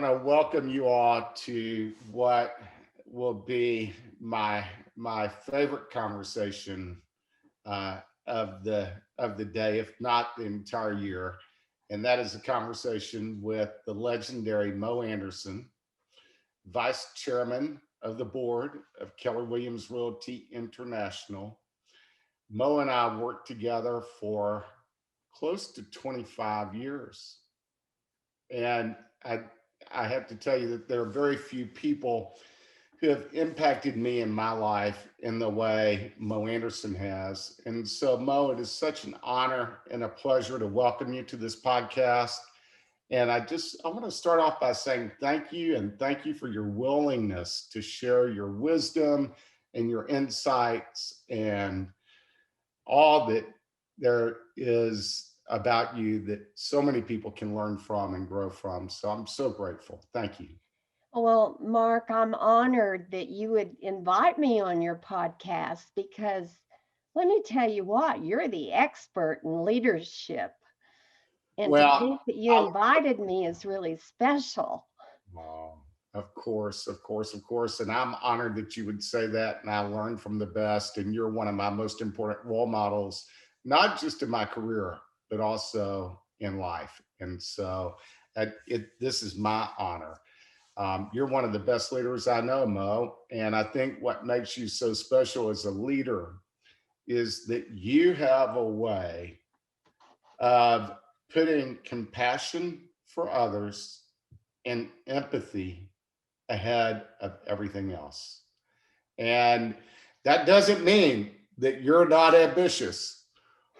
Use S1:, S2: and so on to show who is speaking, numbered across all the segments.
S1: to welcome you all to what will be my favorite conversation of the day, if not the entire year, and that is a conversation with the legendary Mo Anderson, Vice Chairman of the Board of Keller Williams Realty International. Mo and I worked together for close to 25 years. And I have to tell you that there are very few people who have impacted me in my life in the way Mo Anderson has. And so, Mo, it is such an honor and a pleasure to welcome you to this podcast. And I want to start off by saying thank you, and thank you for your willingness to share your wisdom and your insights and all that there is about you that so many people can learn from and grow from. So I'm so grateful. Thank you.
S2: Well, Mark, I'm honored that you would invite me on your podcast because let me tell you what, you're the expert in leadership. And to
S1: Well,
S2: think that you
S1: I,
S2: invited me is really special.
S1: oh, of course, of course, of course. And I'm honored that you would say that. And I learned from the best. And you're one of my most important role models, not just in my career, but also in life. And so this is my honor. You're one of the best leaders I know, Mo. And I think what makes you so special as a leader is that you have a way of putting compassion for others and empathy ahead of everything else. And that doesn't mean that you're not ambitious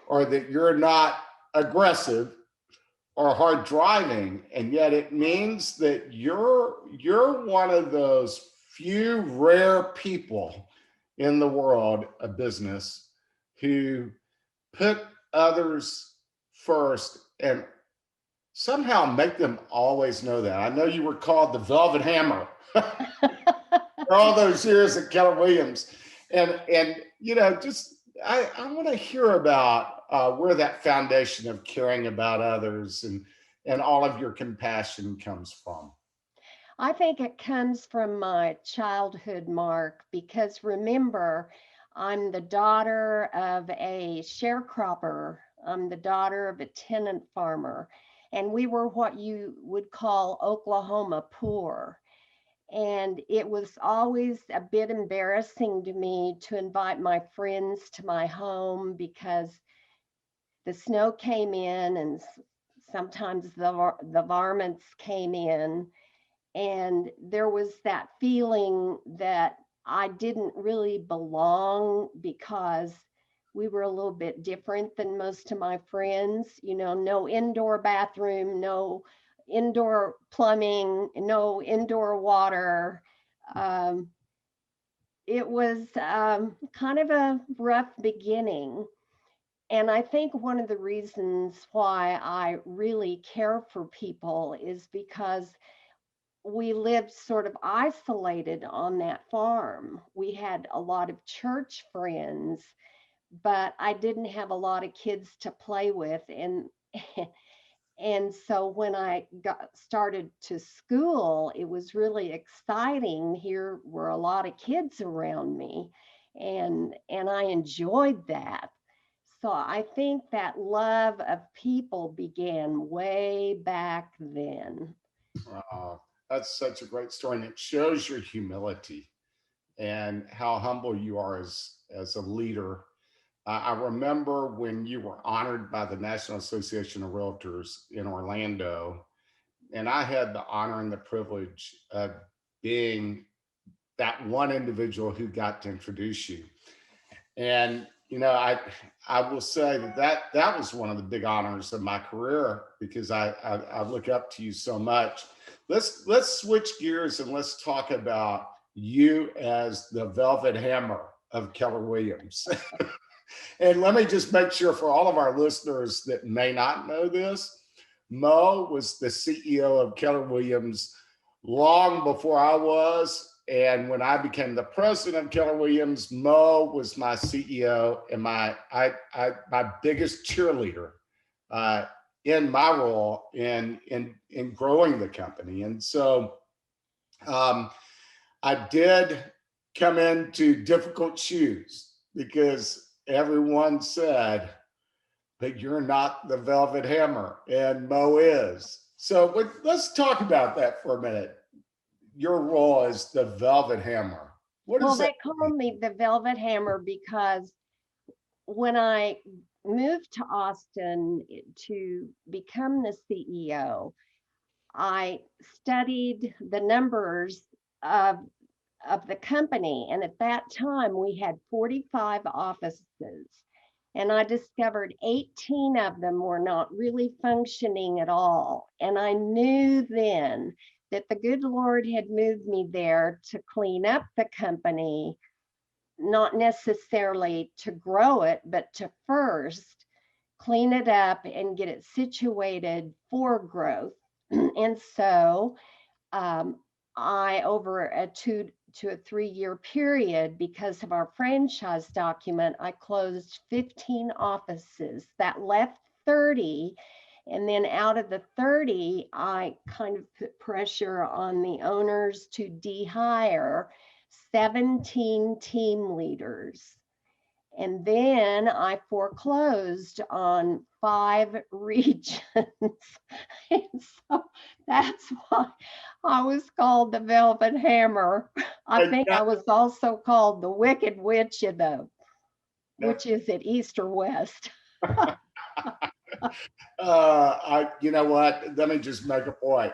S1: or that you're not aggressive or hard driving, and yet it means that you're one of those few rare people in the world of business who put others first and somehow make them always know that. I know you were called the Velvet Hammer for all those years at Keller Williams, and just I want to hear about where that foundation of caring about others and all of your compassion comes from.
S2: I think it comes from my childhood, Mark, because remember, I'm the daughter of a sharecropper. I'm the daughter of a tenant farmer. And we were what you would call Oklahoma poor. And it was always a bit embarrassing to me to invite my friends to my home because the snow came in and sometimes the varmints came in. And there was that feeling that I didn't really belong because we were a little bit different than most of my friends. No indoor bathroom, no indoor plumbing, no indoor water. Um, it was kind of a rough beginning. And I think one of the reasons why I really care for people is because we lived sort of isolated on that farm. We had a lot of church friends, but I didn't have a lot of kids to play with. And so when I got started to school, it was really exciting. Here were a lot of kids around me, and I enjoyed that. So I think that love of people began way back then.
S1: Uh, that's such a great story, and it shows your humility and how humble you are as a leader. I remember when you were honored by the National Association of Realtors in Orlando, and I had the honor and the privilege of being that one individual who got to introduce you. And I will say that was one of the big honors of my career because I look up to you so much. Let's switch gears and let's talk about you as the Velvet Hammer of Keller Williams. And let me just make sure for all of our listeners that may not know this, Mo was the CEO of Keller Williams long before I was. And when I became the president of Keller Williams, Mo was my CEO and my biggest cheerleader in my role in growing the company. And so um, I did come into difficult shoes because everyone said that you're not the Velvet Hammer, and Mo is. So let's talk about that for a minute. Your role as the Velvet Hammer. What
S2: Well,
S1: does that
S2: they call me the Velvet Hammer because when I moved to Austin to become the CEO, I studied the numbers of the company. And at that time, we had 45 offices. And I discovered 18 of them were not really functioning at all. And I knew then that the good Lord had moved me there to clean up the company, not necessarily to grow it, but to first clean it up and get it situated for growth. And so um, I, over a 2 to 3 year period, because of our franchise document, I closed 15 offices. That left 30. And then out of the 30, I kind of put pressure on the owners to de-hire 17 team leaders. And then I foreclosed on 5 regions. And so that's why I was called the Velvet Hammer. I
S1: and
S2: think I was also called the Wicked Witch of the, which is at East or West.
S1: you know what? Let me just make a point.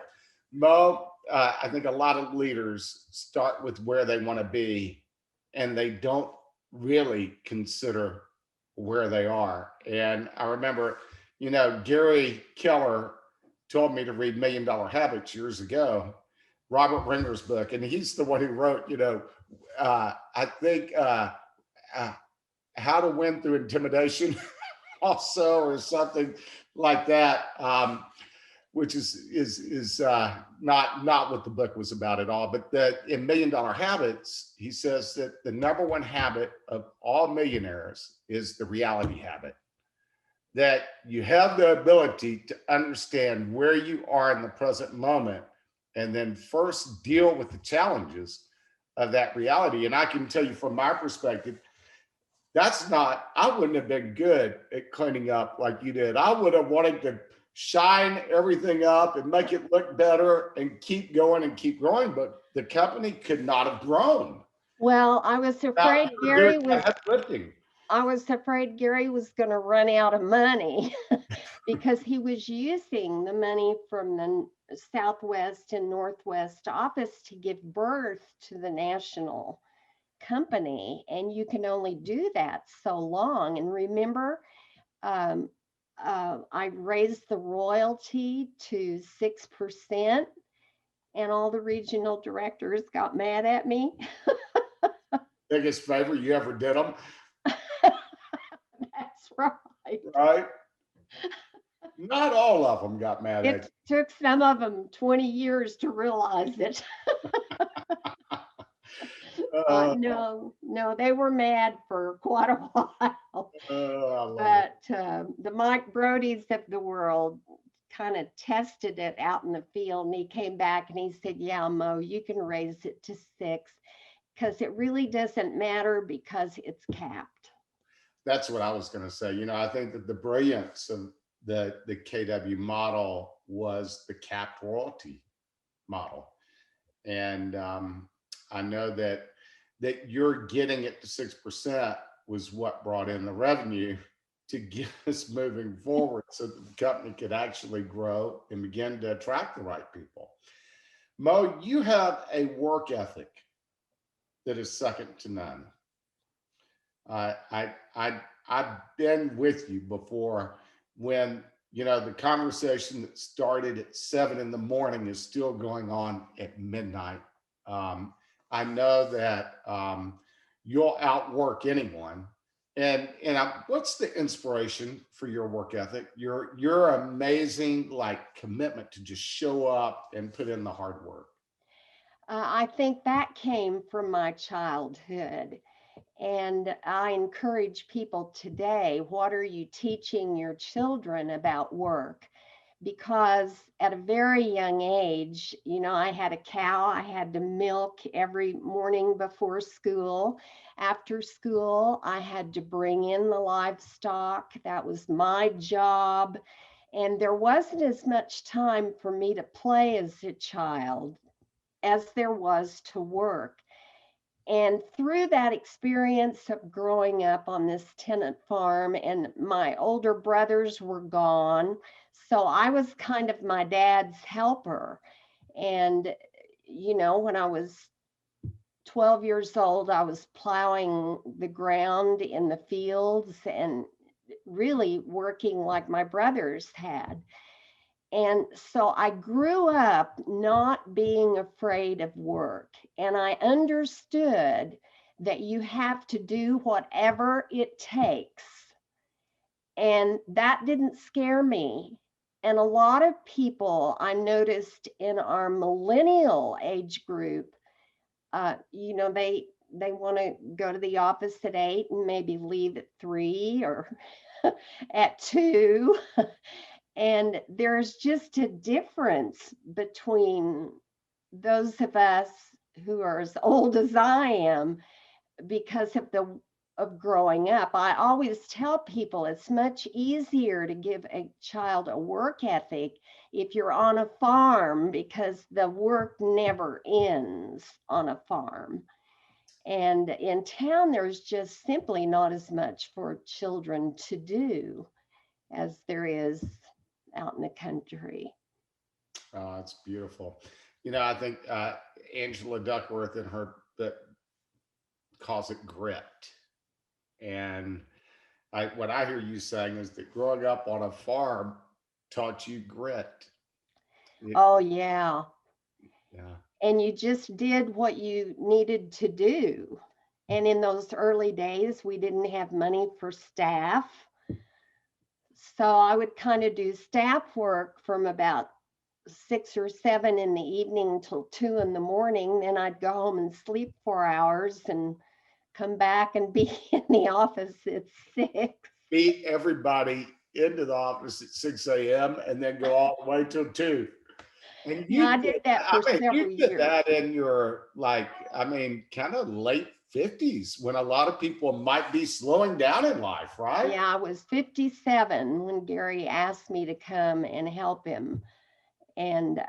S1: Mo, I think a lot of leaders start with where they want to be and they don't really consider where they are. And I remember, Gary Keller told me to read Million Dollar Habits years ago, Robert Ringer's book. And he's the one who wrote, I think, uh, How to Win Through Intimidation also, or something like that, which is not what the book was about at all. But in Million Dollar Habits, he says that the number one habit of all millionaires is the reality habit. That you have the ability to understand where you are in the present moment, and then first deal with the challenges of that reality. And I can tell you from my perspective, I wouldn't have been good at cleaning up like you did. I would have wanted to shine everything up and make it look better and keep going and keep growing, but the company could not have grown.
S2: Well, I was afraid Gary was
S1: Lifting.
S2: I was afraid Gary was going to run out of money because he was using the money from the Southwest and Northwest office to give birth to the national company. And you can only do that so long. And remember, um, I raised the royalty to 6%, and all the regional directors got mad at me.
S1: Biggest favor you ever did them.
S2: That's right.
S1: Right? Not all of them got mad at
S2: It took some of them 20 years to realize it. No, they were mad for quite a while. But the Mike Brody's of the world kind of tested it out in the field, and he came back and he said, yeah, Mo, you can raise it to 6 because it really doesn't matter because it's capped.
S1: That's what I was going to say. I think that the brilliance of the KW model was the capped royalty model. And I know that you're getting it to 6% was what brought in the revenue to get us moving forward so that the company could actually grow and begin to attract the right people. Mo, you have a work ethic that is second to none. I've been with you before when the conversation that started at 7 in the morning is still going on at midnight. I know that you'll outwork anyone. And what's the inspiration for your work ethic? Your amazing commitment to just show up and put in the hard work.
S2: I think that came from my childhood. And I encourage people today, what are you teaching your children about work? because at a very young age, I had a cow I had to milk every morning before school. After school, I had to bring in the livestock. That was my job. And there wasn't as much time for me to play as a child as there was to work. And through that experience of growing up on this tenant farm, and my older brothers were gone, so I was kind of my dad's helper. And, when I was 12 years old, I was plowing the ground in the fields and really working like my brothers had. And so I grew up not being afraid of work. And I understood that you have to do whatever it takes. And that didn't scare me. And a lot of people I noticed in our millennial age group, they want to go to the office at 8 and maybe leave at 3 or at 2. And there's just a difference between those of us who are as old as I am because of growing up. I always tell people it's much easier to give a child a work ethic if you're on a farm, because the work never ends on a farm. And in town, there's just simply not as much for children to do as there is out in the country.
S1: Oh, it's beautiful. I think Angela Duckworth in her that calls it grit. And what I hear you saying is that growing up on a farm taught you grit.
S2: Oh, yeah.
S1: Yeah.
S2: And you just did what you needed to do. And in those early days, we didn't have money for staff. So I would kind of do staff work from about 6 or 7 in the evening till 2 in the morning. Then I'd go home and sleep 4 hours and come back and be in the office at 6.
S1: Beat everybody into the office at 6 a.m. and then go all the way till 2. And
S2: Yeah, I did that for several
S1: you did
S2: years.
S1: that in your kind of late 50s when a lot of people might be slowing down in life, right?
S2: Yeah, I was 57 when Gary asked me to come and help him. And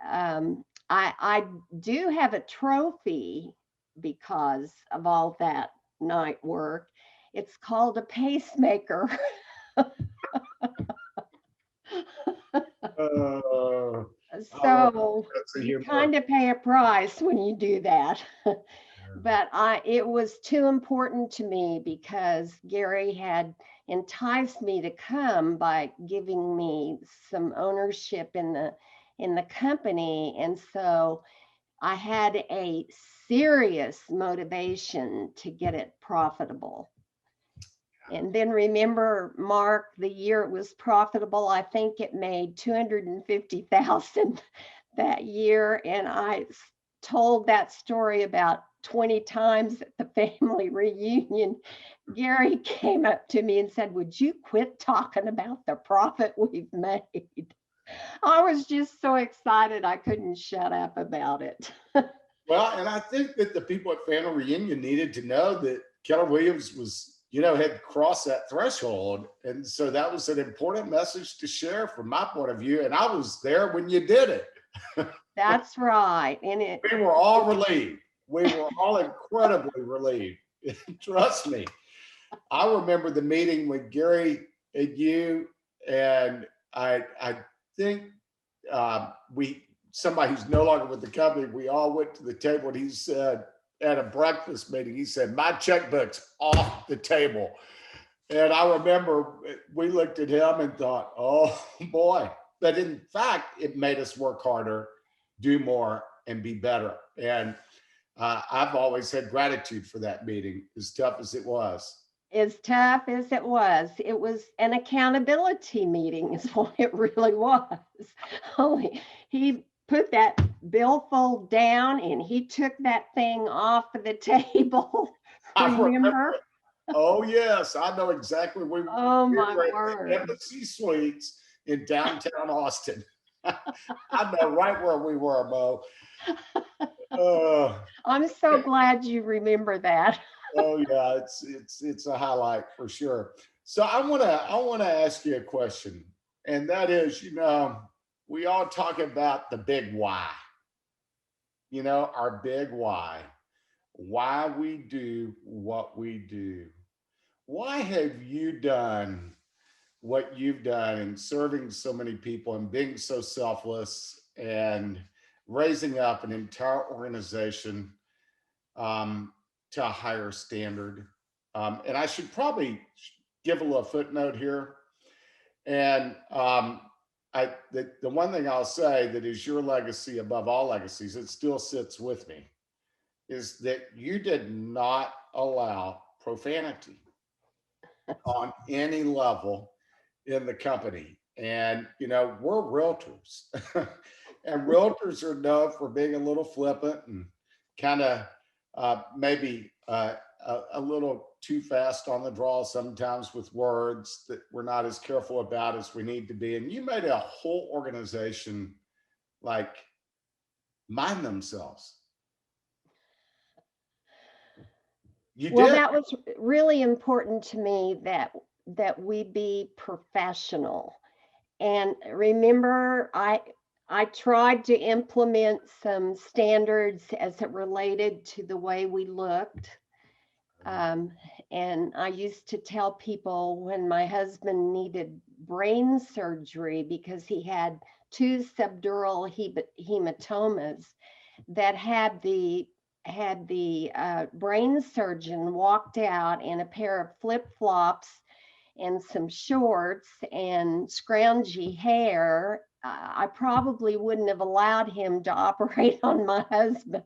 S2: I do have a trophy because of all that night work. It's called a pacemaker. So you kind of pay a price when you do that. But it was too important to me because Gary had enticed me to come by giving me some ownership in the company. And so I had a serious motivation to get it profitable. And then remember, Mark, the year it was profitable, I think it made $250,000 that year. And I told that story about 20 times at the family reunion. Gary came up to me and said, "Would you quit talking about the profit we've made?" I was just so excited I couldn't shut up about it.
S1: Well, and I think that the people at family reunion needed to know that Keller Williams had crossed that threshold. And so that was an important message to share from my point of view. And I was there when you did it.
S2: That's right. And
S1: we were all relieved. We were all incredibly relieved. Trust me. I remember the meeting with Gary and you, and I think somebody who's no longer with the company, we all went to the table and he said, at a breakfast meeting, he said, "My checkbook's off the table." And I remember we looked at him and thought, oh boy. But in fact, it made us work harder, do more, and be better. And I've always had gratitude for that meeting, as tough as it was.
S2: As tough as it was an accountability meeting is what it really was. Only he put that billfold down and he took that thing off of the table. Remember?
S1: Oh yes, I know exactly.
S2: Oh my word!
S1: Embassy Suites in downtown Austin. I know right where we were, Mo. Uh,
S2: I'm so glad you remember that.
S1: oh yeah, it's a highlight for sure. So I wanna ask you a question, and that is, we all talk about the big why. Our big why we do what we do. Why have you done what you've done in serving so many people and being so selfless and raising up an entire organization um, to a higher standard? And I should probably give a little footnote here. And the one thing I'll say that is your legacy above all legacies, it still sits with me, is that you did not allow profanity on any level in the company. And, we're realtors, and realtors are known for being a little flippant and kind of maybe a little too fast on the draw sometimes with words that we're not as careful about as we need to be. And you made a whole organization like mind themselves. You
S2: Well,
S1: did.
S2: that was really important to me that we be professional. And remember, I tried to implement some standards as it related to the way we looked. Um, and I used to tell people when my husband needed brain surgery because he had two subdural hematomas that had the brain surgeon walked out in a pair of flip flops and some shorts and scroungy hair, I probably wouldn't have allowed him to operate on my husband.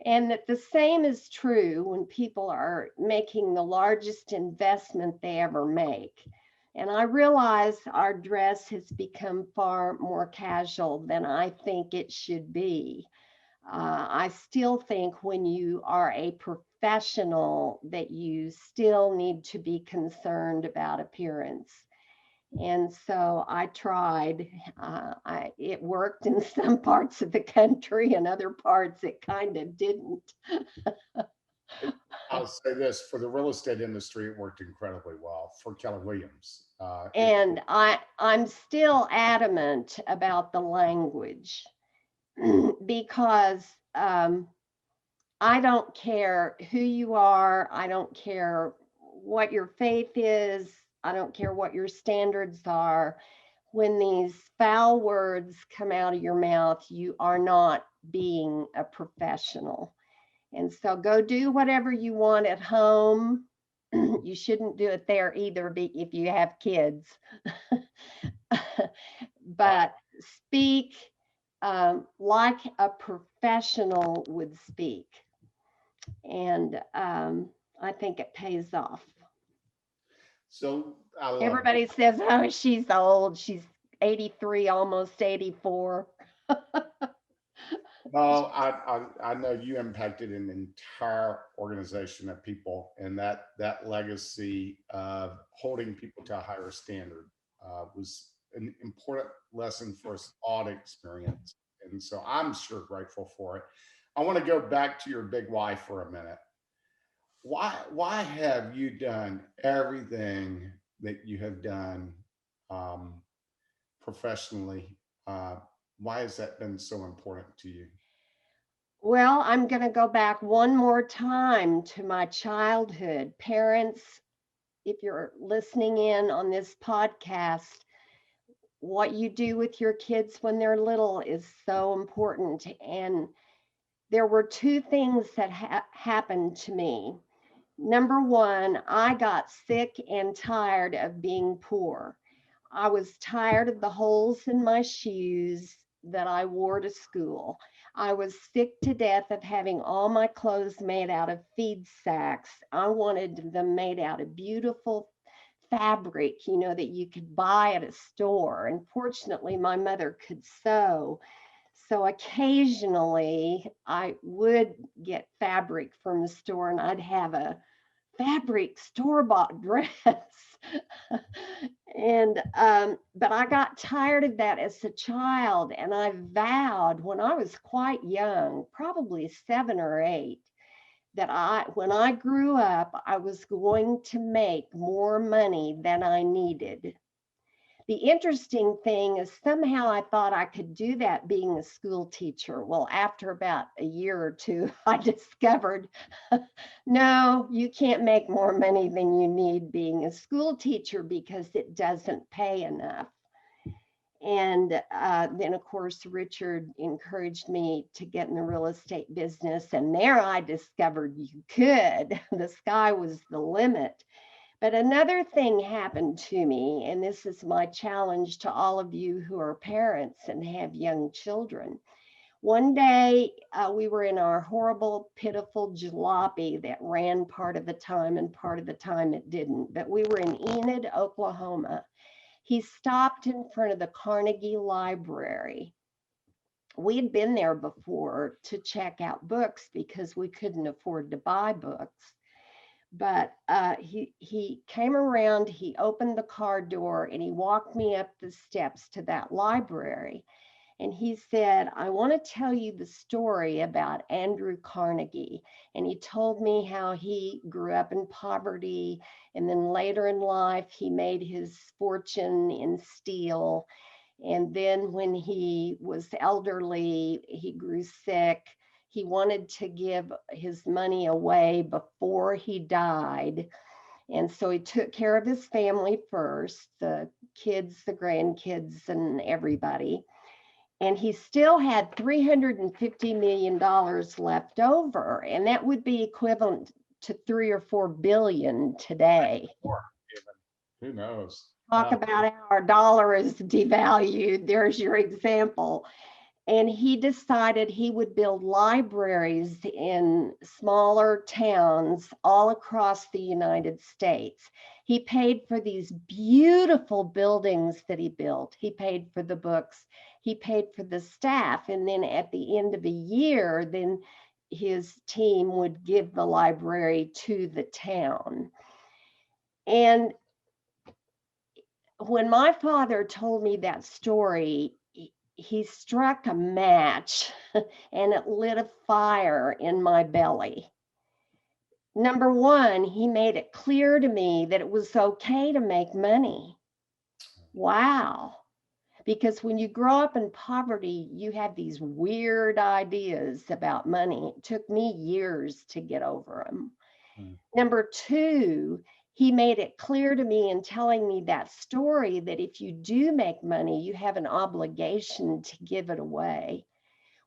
S2: And that the same is true when people are making the largest investment they ever make. And I realize our dress has become far more casual than I think it should be. I still think when you are a professional that you still need to be concerned about appearance. And so I tried. It worked in some parts of the country, and other parts it kind of didn't.
S1: I'll say this, for the real estate industry, it worked incredibly well for Keller Williams.
S2: And I'm still adamant about the language because I don't care who you are. I don't care what your faith is. I don't care what your standards are. When these foul words come out of your mouth, you are not being a professional. And so go do whatever you want at home. You shouldn't do it there either if you have kids. But speak like a professional would speak. And I think it pays off.
S1: so I love it.
S2: Everybody says, oh, she's old. She's 83, almost 84.
S1: No, I know you impacted an entire organization of people, and that legacy of holding people to a higher standard was an important lesson for us all to experience. And so I'm sure grateful for it. I want to go back to your big why for a minute. Why have you done everything that you have done um, professionally? Why has that been so important to you?
S2: Well, I'm going to go back one more time to my childhood. Parents, if you're listening in on this podcast, what you do with your kids when they're little is so important. And there were two things that happened to me. Number one, I got sick and tired of being poor. I was tired of the holes in my shoes that I wore to school. I was sick to death of having all my clothes made out of feed sacks. I wanted them made out of beautiful fabric, that you could buy at a store. And fortunately, my mother could sew. So occasionally I would get fabric from the store and I'd have a fabric store-bought dress. And but I got tired of that as a child, and I vowed when I was quite young, probably 7 or 8, that when I grew up, I was going to make more money than I needed. The interesting thing is somehow I thought I could do that being a school teacher. Well, after about a year or two, I discovered no, you can't make more money than you need being a school teacher because it doesn't pay enough. And then, of course, Richard encouraged me to get in the real estate business. And there I discovered you could. The sky was the limit. But another thing happened to me, and this is my challenge to all of you who are parents and have young children. One day, we were in our horrible, pitiful jalopy that ran part of the time and part of the time it didn't. But we were in Enid, Oklahoma. He stopped in front of the Carnegie Library. We had been there before to check out books because we couldn't afford to buy books. But he came around, he opened the car door, and he walked me up the steps to that library. And he said, I want to tell you the story about Andrew Carnegie. And he told me how he grew up in poverty. And then later in life, he made his fortune in steel. And then when he was elderly, he grew sick. He wanted to give his money away before he died. And so he took care of his family first, the kids, the grandkids, and everybody. And he still had $350 million left over. And that would be equivalent to 3 or 4 billion today.
S1: Or even, who knows?
S2: Talk about how our dollar is devalued. There's your example. And he decided he would build libraries in smaller towns all across the United States. He paid for these beautiful buildings that he built. He paid for the books. He paid for the staff. And then at the end of a year, then his team would give the library to the town. And when my father told me that story, he struck a match and it lit a fire in my belly. Number one, he made it clear to me that it was okay to make money. Wow. Because when you grow up in poverty, you have these weird ideas about money. It took me years to get over them. Number two, he made it clear to me in telling me that story that if you do make money, you have an obligation to give it away.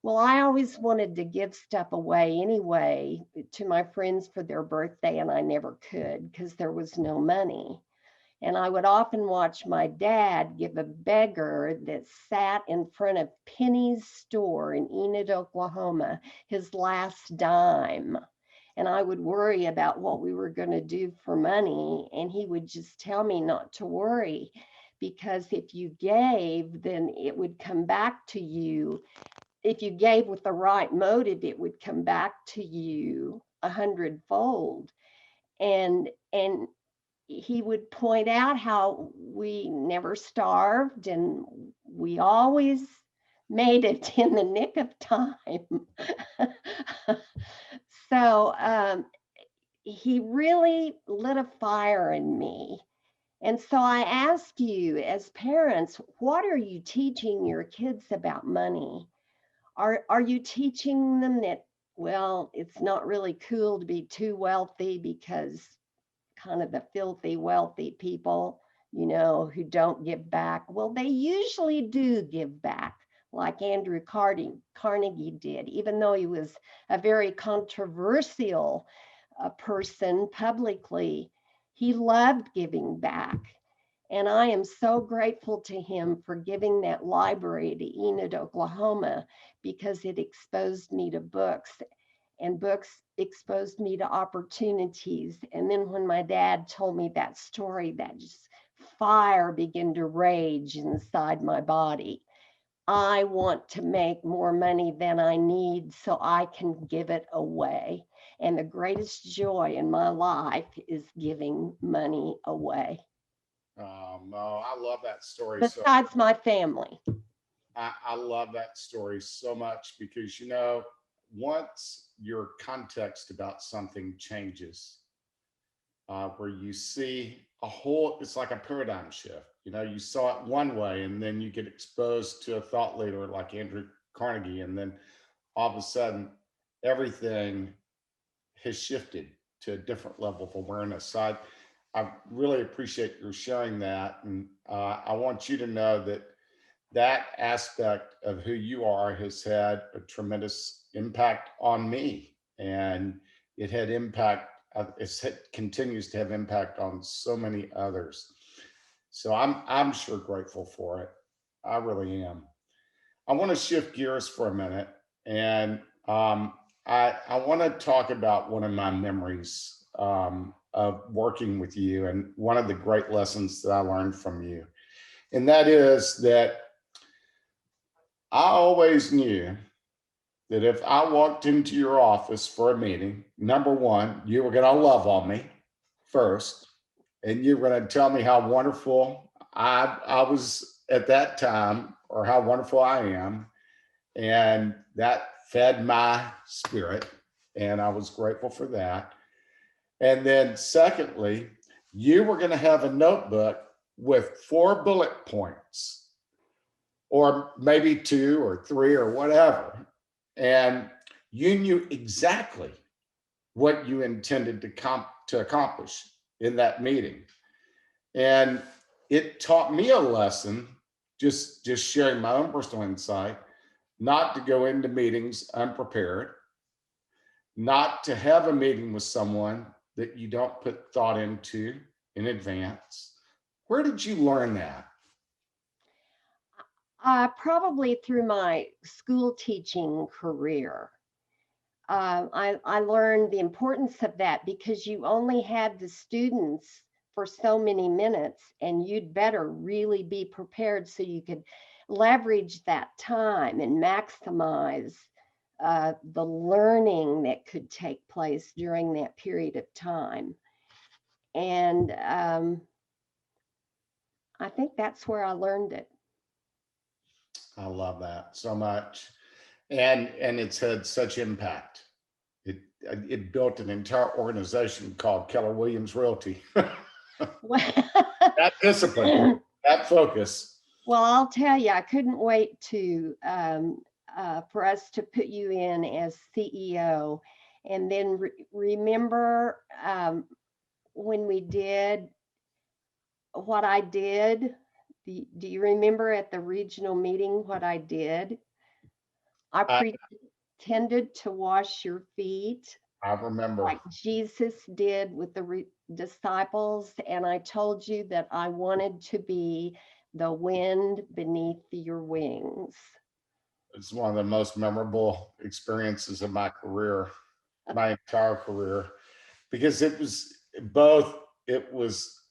S2: Well, I always wanted to give stuff away anyway to my friends for their birthday, and I never could because there was no money. And I would often watch my dad give a beggar that sat in front of Penny's store in Enid, Oklahoma, his last dime. And I would worry about what we were going to do for money. And he would just tell me not to worry, because if you gave, then it would come back to you. If you gave with the right motive, it would come back to you 100-fold. And he would point out how we never starved and we always made it in the nick of time. So he really lit a fire in me. And so I ask you as parents, what are you teaching your kids about money? Are you teaching them that, well, it's not really cool to be too wealthy because kind of the filthy wealthy people, who don't give back? Well, they usually do give back, like Andrew Carnegie did, even though he was a very controversial person publicly. He loved giving back. And I am so grateful to him for giving that library to Enid, Oklahoma, because it exposed me to books, and books exposed me to opportunities. And then when my dad told me that story, that just fire began to rage inside my body. I want to make more money than I need so I can give it away. And the greatest joy in my life is giving money away,
S1: Mo, I love that story. So
S2: besides my family.
S1: I love that story so much because, once your context about something changes, where you see it's like a paradigm shift. You saw it one way and then you get exposed to a thought leader like Andrew Carnegie, and then all of a sudden everything has shifted to a different level of awareness. So I really appreciate your sharing that. And I want you to know that that aspect of who you are has had a tremendous impact on me. And it continues to have impact on so many others. So I'm sure grateful for it. I really am. I want to shift gears for a minute, and I want to talk about one of my memories of working with you, and one of the great lessons that I learned from you, and that is that I always knew that if I walked into your office for a meeting, number one, you were going to love on me first, and you were going to tell me how wonderful I was at that time, or how wonderful I am. And that fed my spirit. And I was grateful for that. And then, secondly, you were going to have a notebook with 4 bullet points, or maybe 2 or 3 or whatever. And you knew exactly what you intended to accomplish in that meeting. And it taught me a lesson, just sharing my own personal insight, not to go into meetings unprepared, not to have a meeting with someone that you don't put thought into in advance. Where did you learn that?
S2: Probably through my school teaching career. I learned the importance of that, because you only had the students for so many minutes, and you'd better really be prepared so you could leverage that time and maximize the learning that could take place during that period of time. And I think that's where I learned it.
S1: I love that so much. And it's had such impact. It built an entire organization called Keller Williams Realty. That discipline, that focus.
S2: Well, I'll tell you, I couldn't wait to for us to put you in as CEO, and then remember when we did what I did. Do you remember at the regional meeting what I did? I
S1: I,
S2: pretended to wash your feet
S1: I remember.
S2: like Jesus did with the disciples, and I told you that I wanted to be the wind beneath your wings.
S1: It's one of the most memorable experiences of my career, my entire career, because it was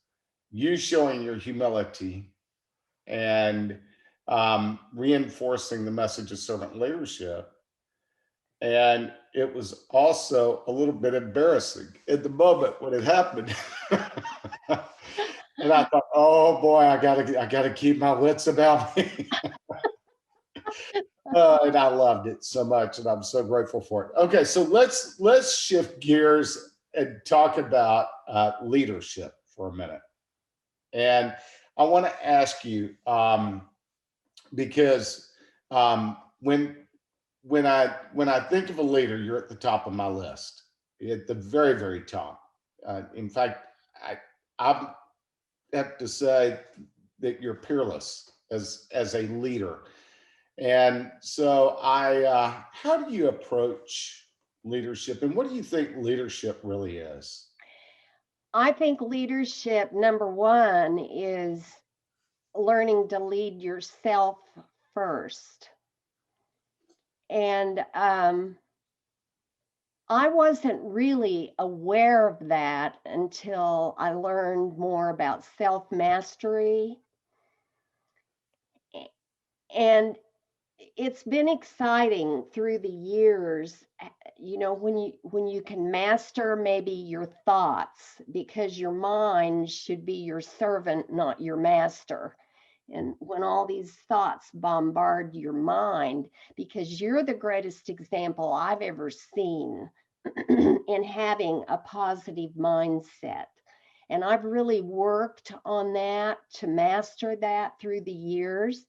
S1: you showing your humility and reinforcing the message of servant leadership. And it was also a little bit embarrassing at the moment when it happened. And I thought, oh boy, I gotta keep my wits about me. And I loved it so much, and I'm so grateful for it. Okay, so let's shift gears and talk about leadership for a minute. And I want to ask you, because when I think of a leader, you're at the top of my list, at the very very top. In fact, I have to say that you're peerless as a leader. And so how do you approach leadership, and what do you think leadership really is?
S2: I think leadership, number one, is learning to lead yourself first. And I wasn't really aware of that until I learned more about self mastery. And it's been exciting through the years, when you can master maybe your thoughts, because your mind should be your servant, not your master. And when all these thoughts bombard your mind, because you're the greatest example I've ever seen in having a positive mindset. And I've really worked on that to master that through the years.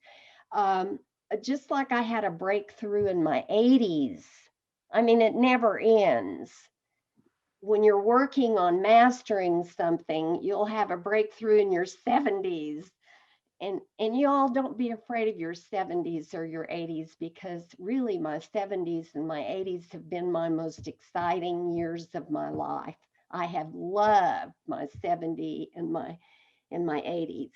S2: Um, just like I had a breakthrough in my 80s. I mean, it never ends. When you're working on mastering something, you'll have a breakthrough in your 70s. And you all don't be afraid of your 70s or your 80s, because really my 70s and my 80s have been my most exciting years of my life. I have loved my 70 and my 80s.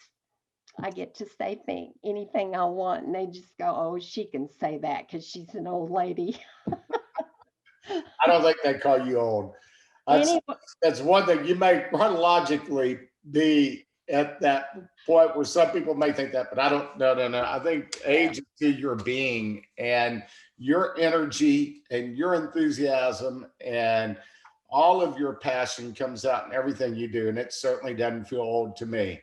S2: I get to say anything I want, and they just go, "Oh, she can say that because she's an old lady."
S1: I don't think they call you old. That's
S2: Anyway,
S1: that's one thing. You may chronologically be at that point where some people may think that, but I don't. No, no, no. I think
S2: yeah.
S1: age is to your being and your energy and your enthusiasm and all of your passion comes out in everything you do, and it certainly doesn't feel old to me.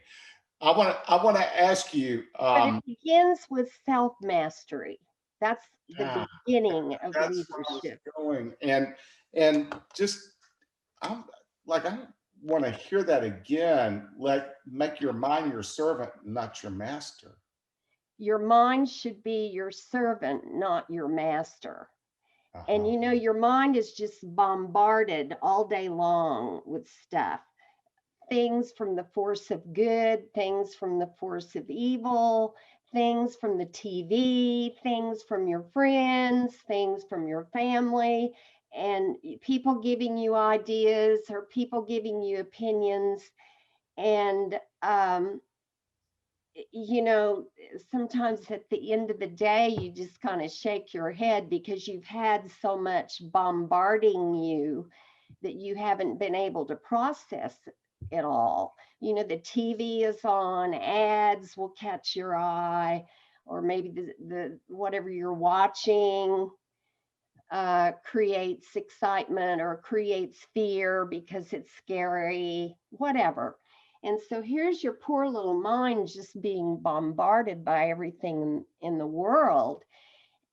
S1: I want to ask you.
S2: But it begins with self mastery. That's the
S1: Ah,
S2: beginning of
S1: that's where I was
S2: leadership.
S1: going, and just I'm like I want to hear that again. Like make your mind your servant, not your master.
S2: Your mind should be your servant, not your master. And
S1: Uh-huh.
S2: your mind is just bombarded all day long with stuff, things from the force of good, things from the force of evil, things from the TV, things from your friends, things from your family, and people giving you ideas or people giving you opinions. And, you know, sometimes at the end of the day, you just kind of shake your head because you've had so much bombarding you that you haven't been able to process it all. The TV is on, ads will catch your eye, or maybe the whatever you're watching creates excitement or creates fear because it's scary, whatever. And so here's your poor little mind just being bombarded by everything in the world.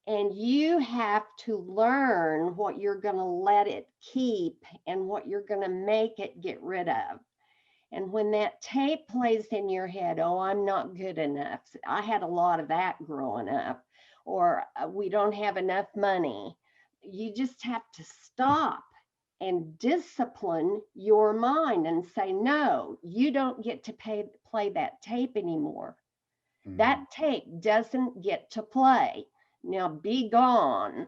S2: And you have to learn what you're going to let it keep and what you're going to make it get rid of. And when that tape plays in your head, "Oh, I'm not good enough." I had a lot of that growing up. Or "We don't have enough money." You just have to stop and discipline your mind and say, "No, you don't get to play that tape anymore.
S1: Mm-hmm.
S2: That tape doesn't get to play. Now be gone."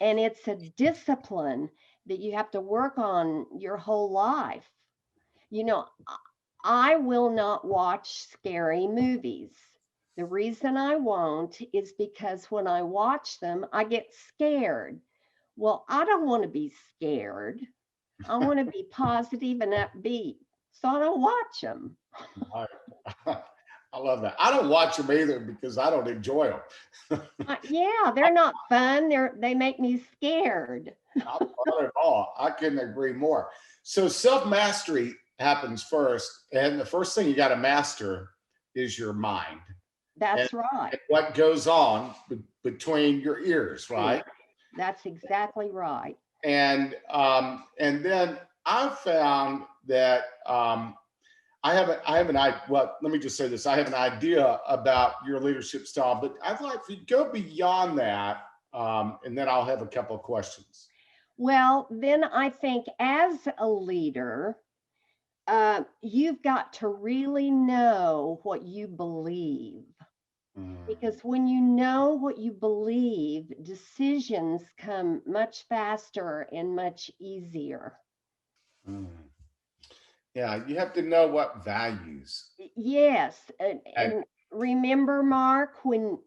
S2: And it's a discipline that you have to work on your whole life. You know, I will not watch scary movies. The reason I won't is because when I watch them, I get scared. Well, I don't want to be scared. I want to be positive and upbeat. So I don't watch them.
S1: Right. I love that. I don't watch them either because I don't enjoy them.
S2: Yeah, they're not fun. They make me scared.
S1: Not at all. I couldn't agree more. So self mastery happens first, and the first thing you got to master is your mind and,
S2: That's right.
S1: and what goes on between your ears,
S2: Yeah,
S1: right?
S2: that's exactly right.
S1: And then I found that well, let me just say this. I have an idea about your leadership style, but I'd like for you to go beyond that. And then I'll have a couple of questions.
S2: Well, then I think as a leader, you've got to really know what you believe.
S1: Mm,
S2: Because when you know what you believe, decisions come much faster and much easier.
S1: mm. Yeah, you have to know what values.
S2: Yes,
S1: And
S2: and remember, Mark, when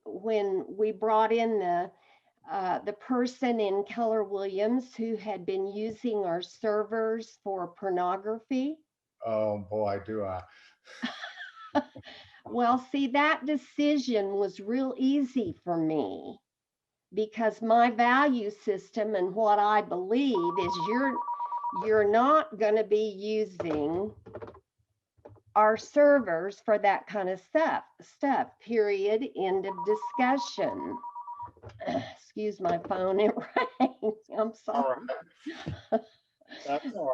S2: we brought in the person in Keller Williams who had been using our servers for pornography.
S1: oh boy, do I.
S2: Well, see, that decision was real easy for me because my value system and what I believe is you're not going to be using our servers for that kind of stuff, period, end of discussion. Excuse my phone, it rang. I'm
S1: All
S2: sorry.
S1: right. That's all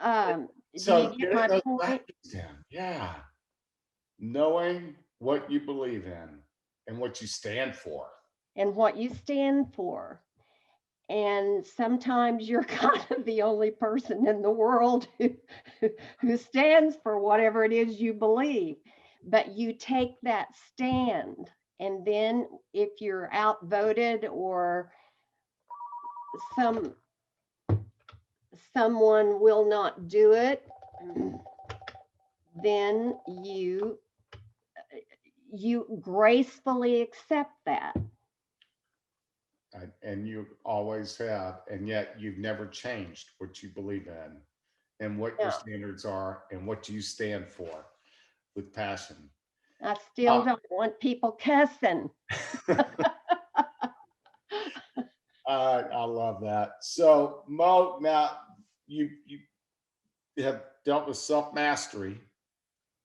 S1: right.
S2: Do you
S1: So
S2: get
S1: getting
S2: my
S1: those
S2: point?
S1: values down. Yeah. Knowing what you believe in and what you stand for.
S2: And what you stand for. And sometimes you're kind of the only person in the world who stands for whatever it is you believe. But you take that stand. And then if you're outvoted or someone will not do it, then you gracefully accept that.
S1: And you always have, and yet you've never changed what you believe in and what your
S2: No,
S1: standards are and what you stand for with passion.
S2: I still
S1: Um,
S2: don't want people cussing.
S1: I love that. So, Mo, now you have dealt with self mastery,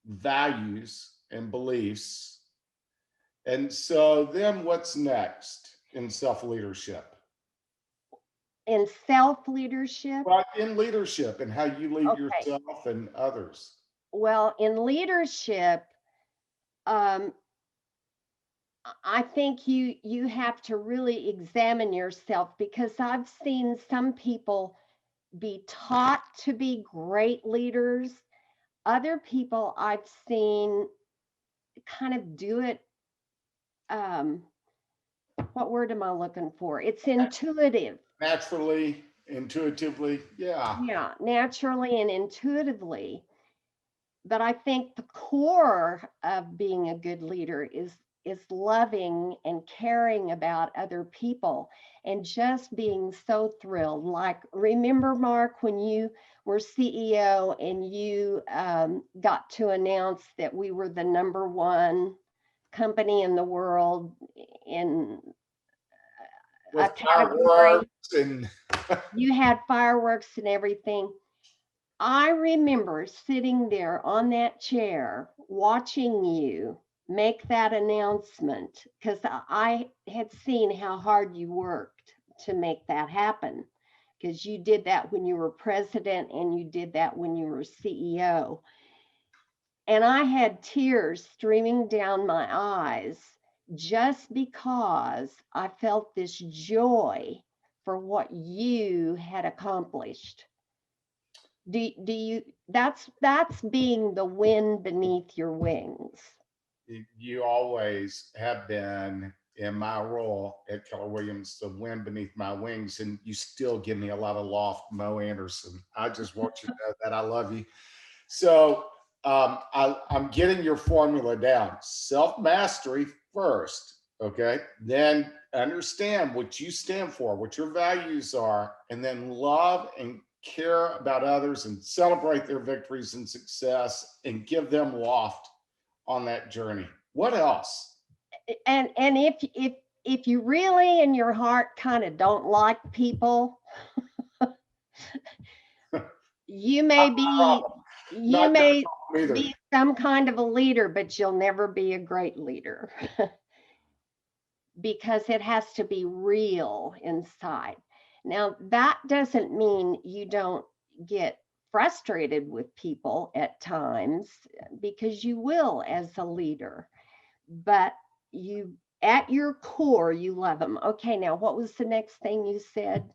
S1: values, and beliefs. And so, then what's next in self leadership?
S2: In self leadership,
S1: Well, in leadership and how you lead
S2: okay.
S1: yourself and others.
S2: Well, in leadership, um, I think you have to really examine yourself, because I've seen some people be taught to be great leaders. Other people I've seen kind of do it. Um, what word am I looking for? It's intuitive.
S1: Naturally, intuitively, yeah.
S2: Yeah, naturally and intuitively. But I think the core of being a good leader is loving and caring about other people and just being so thrilled. Like, remember, Mark, when you were CEO and you got to announce that we were the number one company in the world in a
S1: With
S2: category,
S1: fireworks and
S2: you had fireworks and everything. I remember sitting there on that chair watching you make that announcement, because I had seen how hard you worked to make that happen, because you did that when you were president and you did that when you were CEO. And I had tears streaming down my eyes just because I felt this joy for what you had accomplished. Do you, that's being the wind beneath your wings.
S1: you always have been in my role at Keller Williams, the wind beneath my wings, and you still give me a lot of loft, Mo Anderson. I just want you to know that I love you. So I'm getting your formula down. Self mastery first, okay? Then understand what you stand for, what your values are, and then love and care about others and celebrate their victories and success and give them loft on that journey. What else?
S2: And if you really in your heart kind of don't like people, you may
S1: Not my
S2: be
S1: problem.
S2: you
S1: Not your
S2: may
S1: problem either.
S2: be some kind of a leader, but you'll never be a great leader because it has to be real inside. Now, that doesn't mean you don't get frustrated with people at times, because you will as a leader, but you, at your core, you love them. Okay, now what was the next thing you said?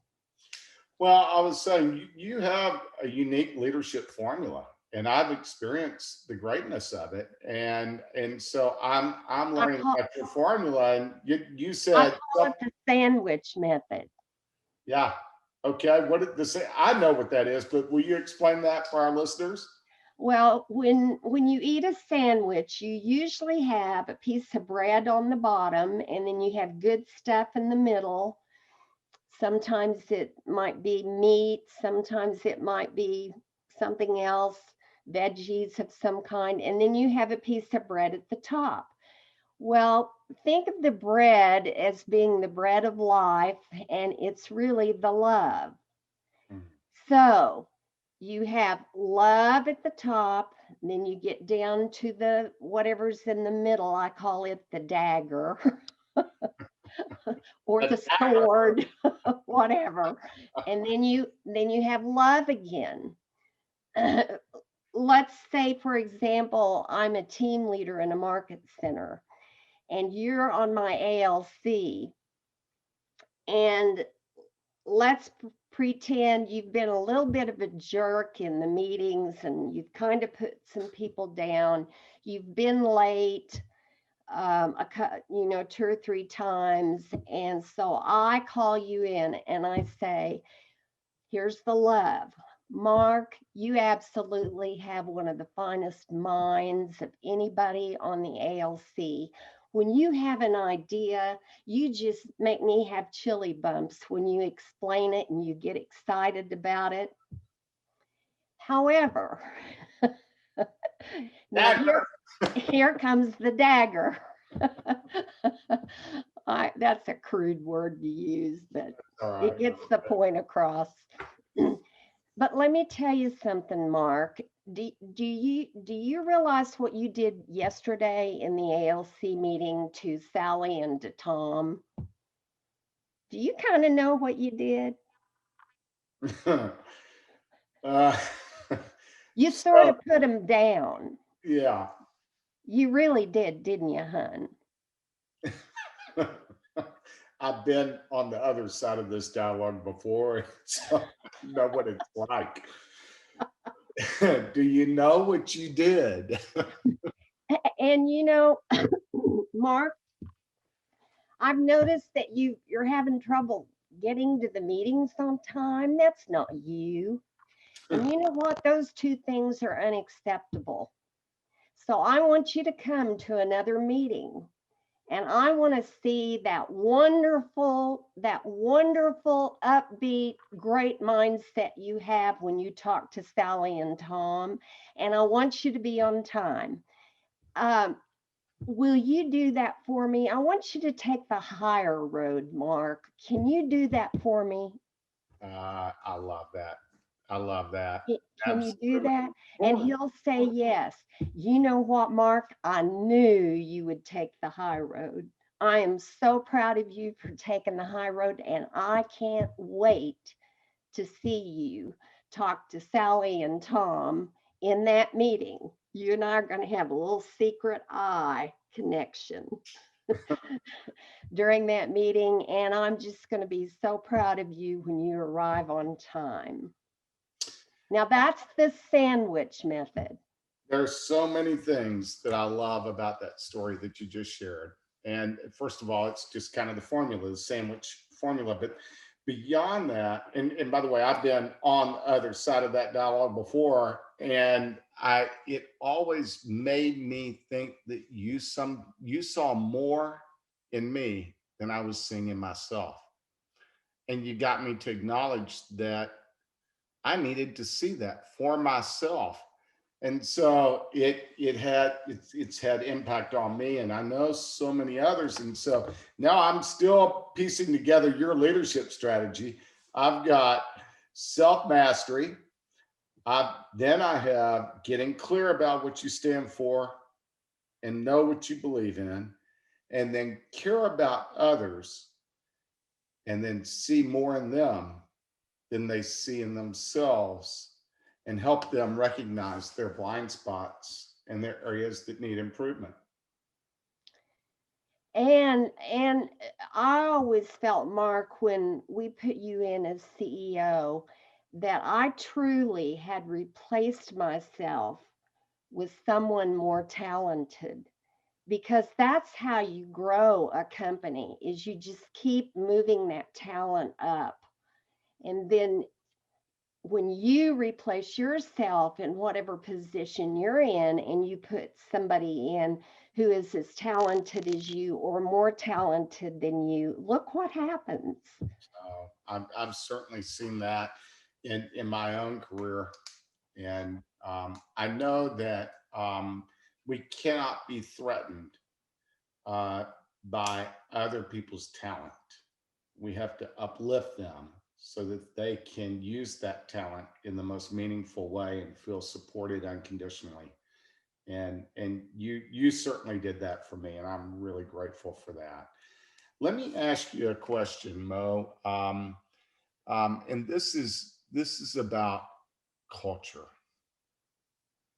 S1: Well, I was saying you have a unique leadership formula, and I've experienced the greatness of it, and so I'm
S2: I
S1: learning
S2: call
S1: about your formula. And you
S2: I
S1: said,
S2: call it the sandwich method.
S1: yeah, okay. What did this say? I know what that is, but will you explain that for our listeners?
S2: Well, when you eat a sandwich, you usually have a piece of bread on the bottom, and then you have good stuff in the middle. Sometimes it might be meat, sometimes it might be something else, veggies of some kind, and then you have a piece of bread at the top. Well, think of the bread as being the bread of life, and it's really the love.
S1: Mm.
S2: So you have love at the top, then you get down to the whatever's in the middle. I call it the dagger or
S1: A
S2: the sword, whatever. And then you have love again. Let's say, for example, I'm a team leader in a market center and you're on my ALC, and let's pretend you've been a little bit of a jerk in the meetings and you've kind of put some people down. You've been late, two or three times. And so I call you in and I say, here's the love. Mark, you absolutely have one of the finest minds of anybody on the ALC. When you have an idea, you just make me have chilly bumps when you explain it and you get excited about it. However, now
S1: dagger.
S2: here comes the dagger. That's a crude word to use, but
S1: All
S2: it
S1: right.
S2: gets the point across. But let me tell you something, Mark. Do you realize what you did yesterday in the ALC meeting to Sally and to Tom? Do you kind of know what you did?
S1: uh,
S2: You sort
S1: so
S2: of put them down.
S1: yeah.
S2: You really did, didn't you, hun?
S1: I've been on the other side of this dialogue before, so I know what it's like. Do you know what you did?
S2: And Mark, I've noticed that you're having trouble getting to the meetings on time. That's not you. And you know what? Those two things are unacceptable. So I want you to come to another meeting and I want to see that wonderful, upbeat, great mindset you have when you talk to Sally and Tom. And I want you to be on time. Um, will you do that for me? I want you to take the higher road, Mark. Can you do that for me?
S1: I love that. I love that.
S2: Can you do
S1: Absolutely.
S2: that?
S1: Of
S2: And
S1: course.
S2: he'll say yes. You know what, Mark? I knew you would take the high road. I am so proud of you for taking the high road, and I can't wait to see you talk to Sally and Tom in that meeting. You and I are going to have a little secret eye connection during that meeting, and I'm just going to be so proud of you when you arrive on time. Now, that's the sandwich method.
S1: There's so many things that I love about that story that you just shared. And first of all, it's just kind of the formula, the sandwich formula. But beyond that, and by the way, I've been on the other side of that dialogue before, and it always made me think that you saw more in me than I was seeing in myself. And you got me to acknowledge that I needed to see that for myself. And so it's had impact on me, and I know so many others. And so now I'm still piecing together your leadership strategy. I've got self mastery. Then I have getting clear about what you stand for and know what you believe in, and then care about others, and then see more in them than they see in themselves, and help them recognize their blind spots and their areas that need improvement.
S2: And I always felt, Mark, when we put you in as CEO, that I truly had replaced myself with someone more talented, because that's how you grow a company, is you just keep moving that talent up. And then when you replace yourself in whatever position you're in and you put somebody in who is as talented as you or more talented than you, look what happens.
S1: I've certainly seen that in my own career. And I know that we cannot be threatened uh, by other people's talent. We have to uplift them so that they can use that talent in the most meaningful way and feel supported unconditionally. And you certainly did that for me, and I'm really grateful for that. Let me ask you a question, Mo. And this is about culture.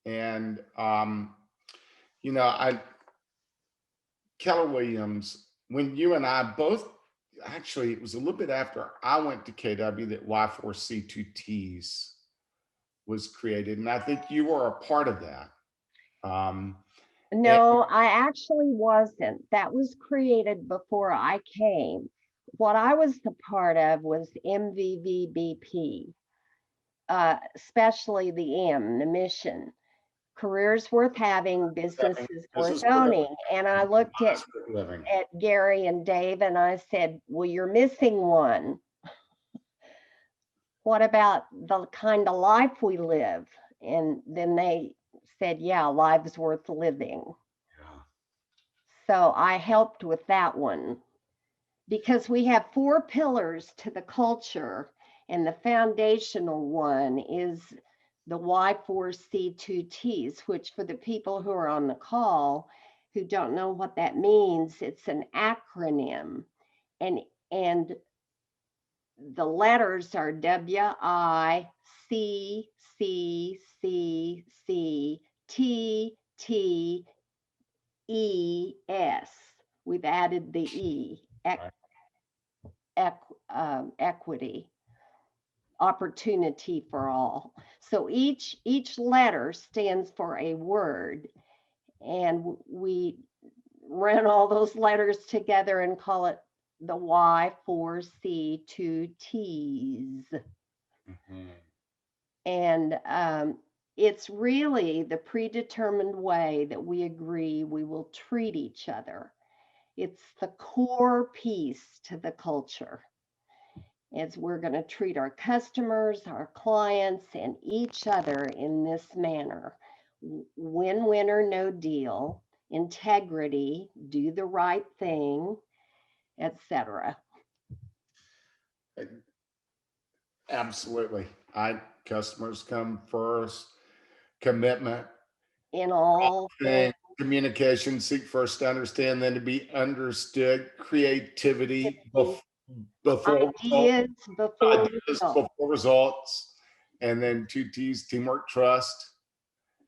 S1: And I Keller Williams, when you and I both, actually, it was a little bit after I went to KW that Y4C2Ts was created. And I think you were a part of that. Um, and
S2: No, I actually wasn't. That was created before I came. What I was the part of was MVVBP, especially the M, the mission. Careers worth having, businesses worth
S1: business
S2: owning. And I looked
S1: living.
S2: at Gary and Dave and I said, well, you're missing one. What about the kind of life we live? And then they said, yeah, lives worth living.
S1: Yeah.
S2: So I helped with that one because we have 4 pillars to the culture, and the foundational one is the Y4C2Ts, which for the people who are on the call who don't know what that means, it's an acronym. And the letters are WICCCCTTES. We've added the E, equity, opportunity for all. So each letter stands for a word, and we run all those letters together and call it the Y4C2Ts.
S1: Mhm.
S2: And it's really the predetermined way that we agree we will treat each other. It's the core piece to the culture. Is we're going to treat our customers, our clients, and each other in this manner. Win-win or no deal, integrity, do the right thing, etc.
S1: Absolutely. Customers come first, commitment,
S2: In all things,
S1: thing, communication, seek first to understand, then to be understood, creativity before
S2: ideas before
S1: ideas,
S2: results.
S1: before results, and then 2T's, teamwork, trust,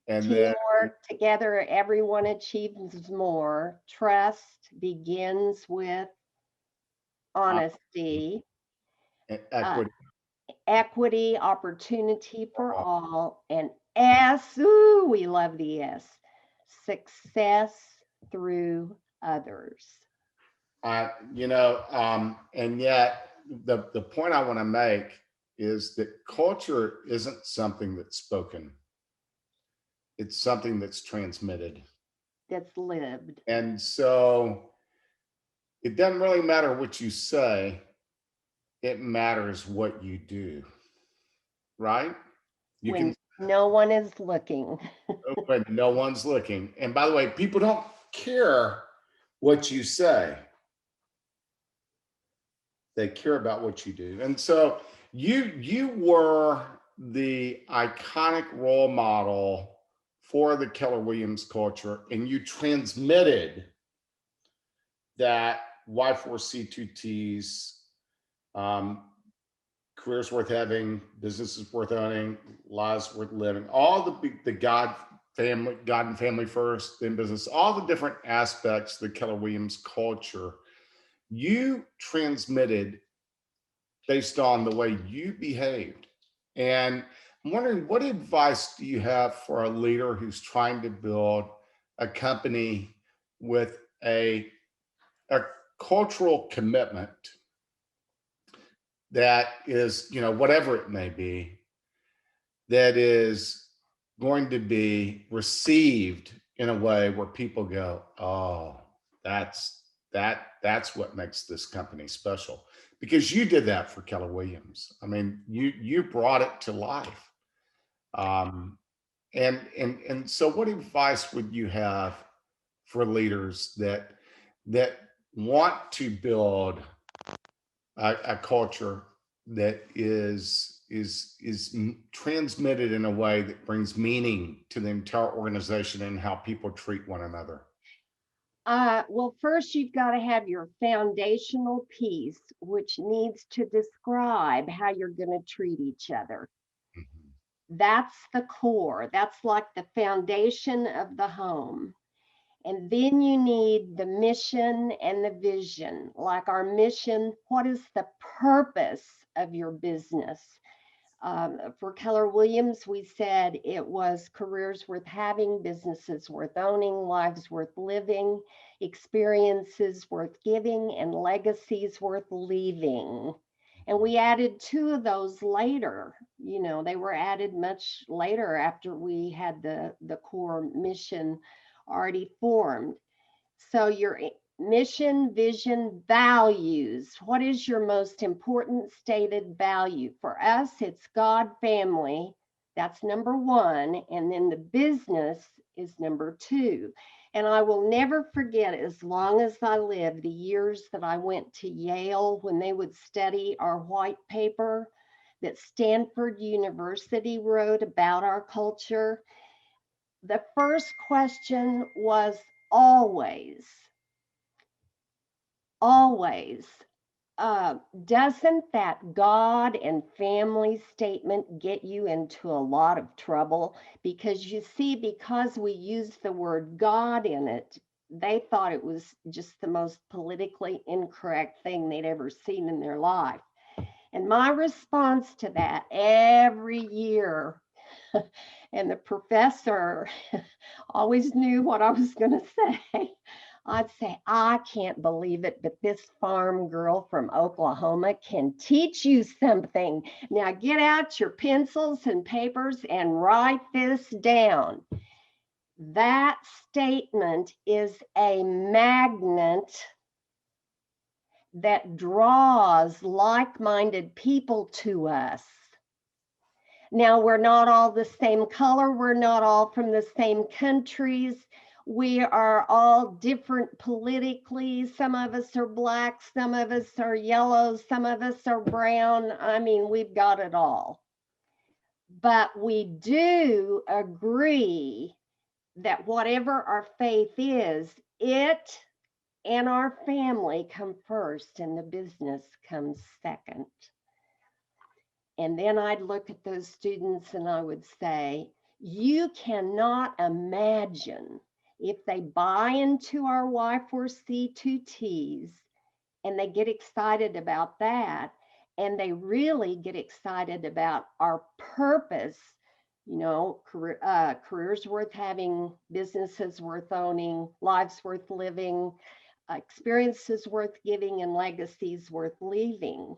S1: and then
S2: Teamwork together, everyone achieves more. Trust begins with
S1: uh,
S2: honesty, uh,
S1: equity.
S2: equity, opportunity for all, and S, ooh, we love the S, success through others.
S1: And yet the point I want to make is that culture isn't something that's spoken. It's something that's transmitted.
S2: That's lived.
S1: And so it doesn't really matter what you say, it matters what you do, right? You can,
S2: When no one is looking.
S1: when no one's looking. And by the way, people don't care what you say, they care about what you do. And so you were the iconic role model for the Keller Williams culture, and you transmitted that Y4C2Ts, um, careers worth having, businesses worth owning, lives worth living, all the God and family first, then business, all the different aspects of the Keller Williams culture, you transmitted based on the way you behaved. And I'm wondering, what advice do you have for a leader who's trying to build a company with a cultural commitment that is, whatever it may be, that is going to be received in a way where people go, oh, that's what makes this company special, because you did that for Keller Williams. I mean, you brought it to life. um, and so what advice would you have for leaders that want to build a culture that is transmitted in a way that brings meaning to the entire organization and how people treat one another?
S2: Well, first you've got to have your foundational piece, which needs to describe how you're going to treat each other.
S1: Mhm.
S2: That's the core. That's like the foundation of the home. And then you need the mission and the vision. Like our mission, what is the purpose of your business? For Keller Williams, we said it was careers worth having, businesses worth owning, lives worth living, experiences worth giving, and legacies worth leaving. And we added two of those later. You know, they were added much later after we had the core mission already formed. So your mission, vision, values. What is your most important stated value? For us, it's God, family. That's number one. And then the business is number two. And I will never forget, as long as I live, the years that I went to Yale when they would study our white paper that Stanford University wrote about our culture. The first question was always, always, doesn't that God and family statement get you into a lot of trouble? Because you see, because we used the word God in it, they thought it was just the most politically incorrect thing they'd ever seen in their life. And my response to that every year, and the professor always knew what I was going to say. I'd say, I can't believe it, but this farm girl from Oklahoma can teach you something. Now get out your pencils and papers and write this down. That statement is a magnet that draws like-minded people to us. Now, we're not all the same color. We're not all from the same countries. We are all different politically. Some of us are black, some of us are yellow, some of us are brown. I mean, we've got it all. But we do agree that whatever our faith is, it and our family come first and the business comes second. And then I'd look at those students and I would say, you cannot imagine if they buy into our Y4C2Ts and they get excited about that, and they really get excited about our purpose, you know, careers worth having, businesses worth owning, lives worth living, experiences worth giving, and legacies worth leaving.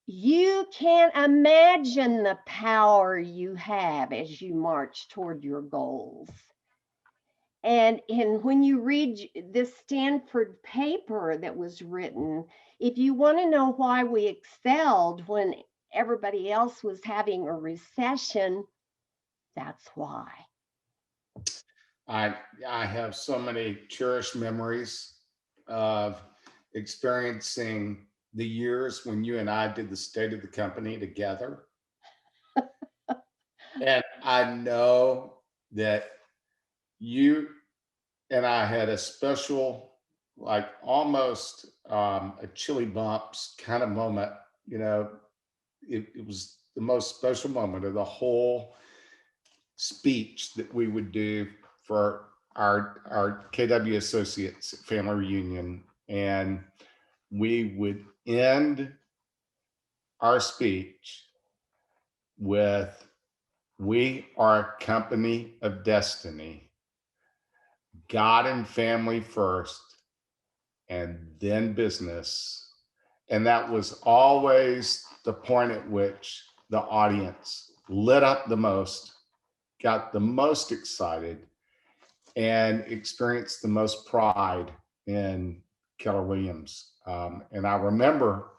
S2: You can't imagine the power you have as you march toward your goals. And when you read this Stanford paper that was written, if you want to know why we excelled when everybody else was having a recession, that's why.
S1: I I have so many cherished memories of experiencing the years when you and I did the state of the company together. And I know that you and I had a special, like almost a chili bumps kind of moment. You know, it was the most special moment of the whole speech that we would do for our KW Associates family reunion. And we would end our speech with, "We are a company of destiny, God and family first, and then business." And that was always the point at which the audience lit up the most, got the most excited, and experienced the most pride in Keller Williams. And I remember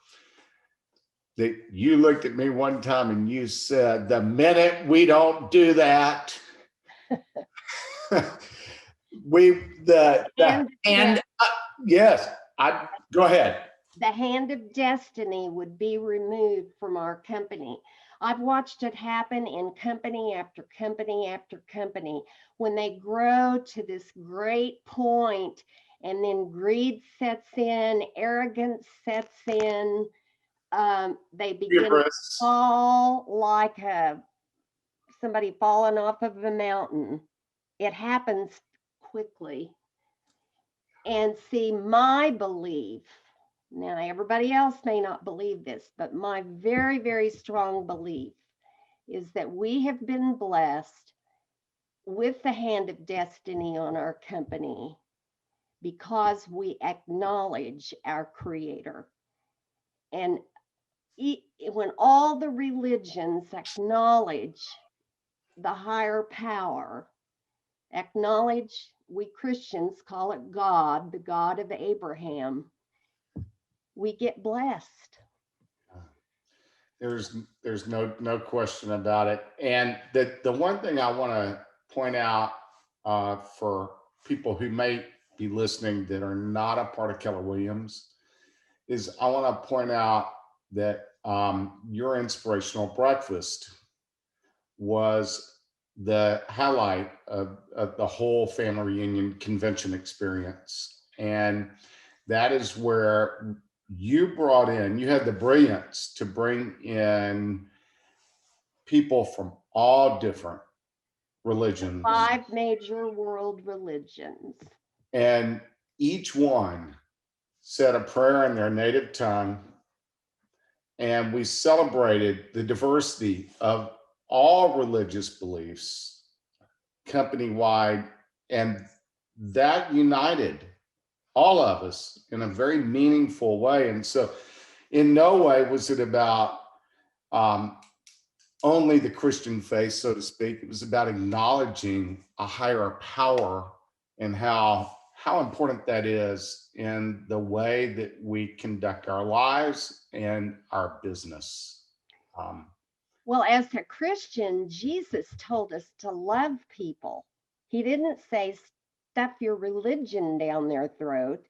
S1: that you looked at me one time and you said, "The minute we don't do that, we the
S2: And
S1: and Yes, I go ahead.
S2: The hand of destiny would be removed from our company. I've watched it happen in company after company after company when they grow to this great point and then greed sets in, arrogance sets in, they begin to
S1: Hubris.
S2: fall like somebody falling off of a mountain. It happens quickly. And see, my belief, now everybody else may not believe this, but my very, very strong belief is that we have been blessed with the hand of destiny on our company because we acknowledge our creator. And when all the religions acknowledge the higher power, acknowledge, we Christians call it God, the God of Abraham, we get blessed.
S1: There's no question about it. And the one thing I want to point out for people who may be listening that are not a part of Keller Williams is I want to point out that your inspirational breakfast was the highlight of the whole family reunion convention experience. And that is where you had the brilliance to bring in people from all different religions,
S2: 5 major world religions.
S1: and each one said a prayer in their native tongue. And we celebrated the diversity of all religious beliefs company wide. And that united all of us in a very meaningful way. And so, in no way was it about um, only the Christian faith, so to speak. It was about acknowledging a higher power and how important that is in the way that we conduct our lives and our business. Um,
S2: Well, as a Christian, Jesus told us to love people. He didn't say stuff your religion down their throat.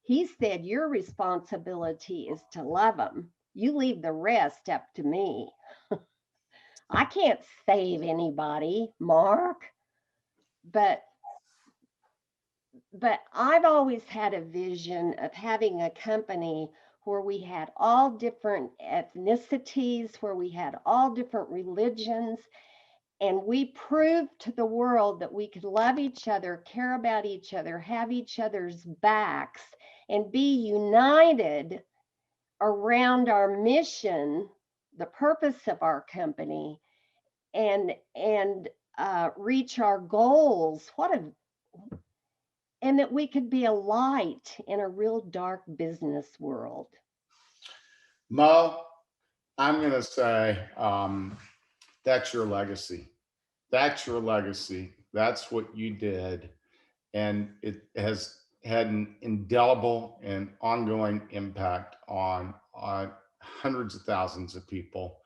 S2: He said your responsibility is to love them. You leave the rest up to me. I can't save anybody, Mark, but I've always had a vision of having a company where we had all different ethnicities, where we had all different religions, and we proved to the world that we could love each other, care about each other, have each other's backs, and be united around our mission, the purpose of our company, and reach our goals. And that we could be a light in a real dark business world.
S1: Mo, I'm going to say that's your legacy. That's your legacy. That's what you did. And it has had an indelible and ongoing impact on hundreds of thousands of people,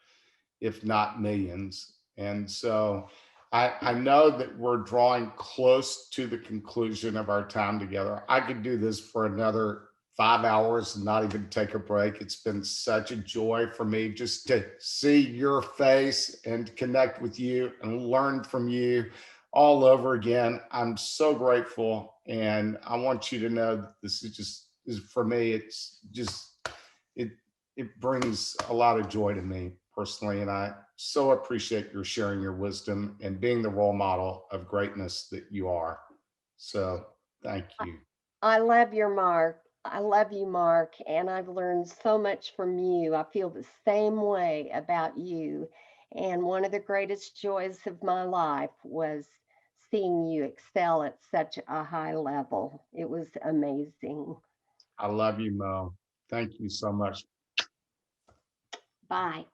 S1: if not millions. And so I know that we're drawing close to the conclusion of our time together. I could do this for another 5 hours and not even take a break. It's been such a joy for me just to see your face and connect with you and learn from you all over again. I'm so grateful. And I want you to know that this is for me, it's just, it, it brings a lot of joy to me personally. And I so appreciate your sharing your wisdom and being the role model of greatness that you are. So thank you.
S2: I love your Mark. I love you, Mark, and I've learned so much from you. I feel the same way about you. And one of the greatest joys of my life was seeing you excel at such a high level. It was amazing.
S1: I love you, Mo. Thank you so much.
S2: Bye.